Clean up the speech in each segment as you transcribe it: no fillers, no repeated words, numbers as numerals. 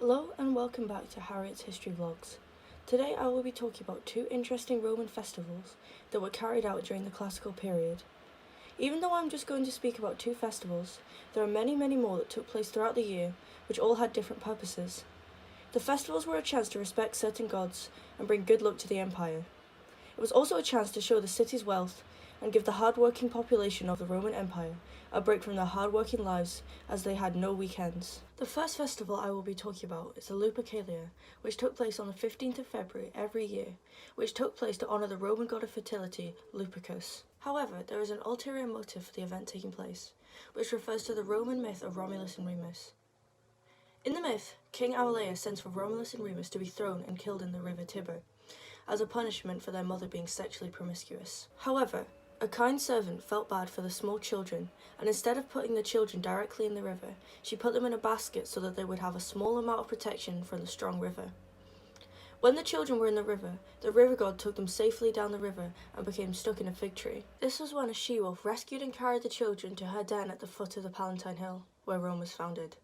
Hello and welcome back to Harriet's History Vlogs. Today I will be talking about two interesting Roman festivals that were carried out during the classical period. Even though I'm just going to speak about two festivals, there are many more that took place throughout the year, which all had different purposes. The festivals were a chance to respect certain gods and bring good luck to the empire. It was also a chance to show the city's wealth and give the hard-working population of the Roman Empire a break from their hard-working lives, as they had no weekends. The first festival I will be talking about is the Lupercalia, which took place on the 15th of February every year, which took place to honour the Roman god of fertility, Lupercus. However, there is an ulterior motive for the event taking place, which refers to the Roman myth of Romulus and Remus. In the myth, King Aurelius sends for Romulus and Remus to be thrown and killed in the river Tiber, as a punishment for their mother being sexually promiscuous. However, a kind servant felt bad for the small children, and instead of putting the children directly in the river, she put them in a basket so that they would have a small amount of protection from the strong river. When the children were in the river god took them safely down the river and became stuck in a fig tree. This was when a she-wolf rescued and carried the children to her den at the foot of the Palatine Hill, where Rome was founded.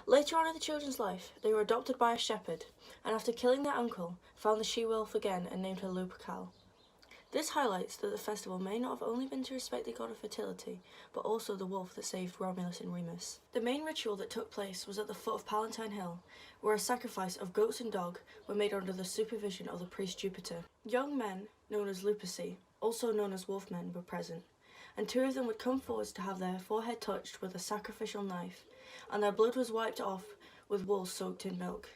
Later on in the children's life, they were adopted by a shepherd, and after killing their uncle, found the she-wolf again and named her Lupercal. This highlights that the festival may not have only been to respect the god of fertility, but also the wolf that saved Romulus and Remus. The main ritual that took place was at the foot of Palatine Hill, where a sacrifice of goats and dog were made under the supervision of the priest Jupiter. Young men, known as Luperci, also known as wolfmen, were present, and two of them would come forwards to have their forehead touched with a sacrificial knife, and their blood was wiped off with wool soaked in milk.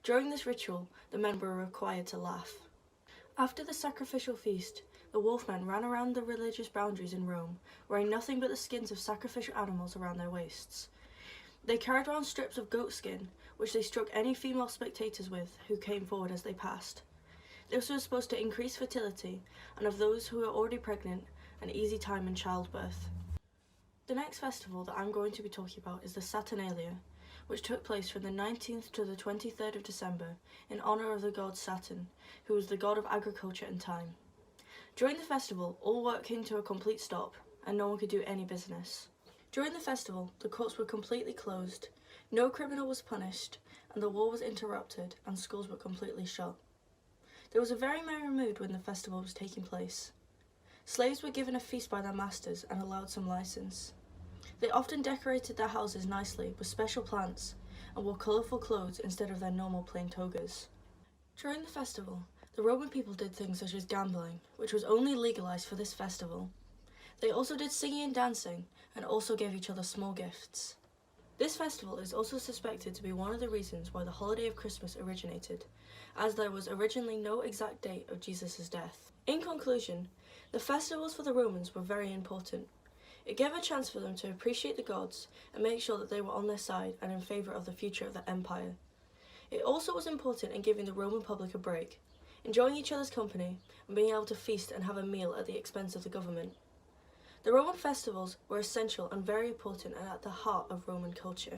During this ritual, the men were required to laugh. After the sacrificial feast, the wolfmen ran around the religious boundaries in Rome, wearing nothing but the skins of sacrificial animals around their waists. They carried around strips of goat skin, which they struck any female spectators with who came forward as they passed. This was supposed to increase fertility, and of those who were already pregnant, an easy time in childbirth. The next festival that I'm going to be talking about is the Saturnalia, which took place from the 19th to the 23rd of December in honour of the god Saturn, who was the god of agriculture and time. During the festival, all work came to a complete stop, and no one could do any business. During the festival, the courts were completely closed, no criminal was punished, and the war was interrupted, and schools were completely shut. There was a very merry mood when the festival was taking place. Slaves were given a feast by their masters and allowed some license. They often decorated their houses nicely with special plants and wore colourful clothes instead of their normal plain togas. During the festival, the Roman people did things such as gambling, which was only legalised for this festival. They also did singing and dancing, and also gave each other small gifts. This festival is also suspected to be one of the reasons why the holiday of Christmas originated, as there was originally no exact date of Jesus' death. In conclusion, the festivals for the Romans were very important. It gave a chance for them to appreciate the gods and make sure that they were on their side and in favour of the future of the empire. It also was important in giving the Roman public a break, enjoying each other's company and being able to feast and have a meal at the expense of the government. The Roman festivals were essential and very important and at the heart of Roman culture.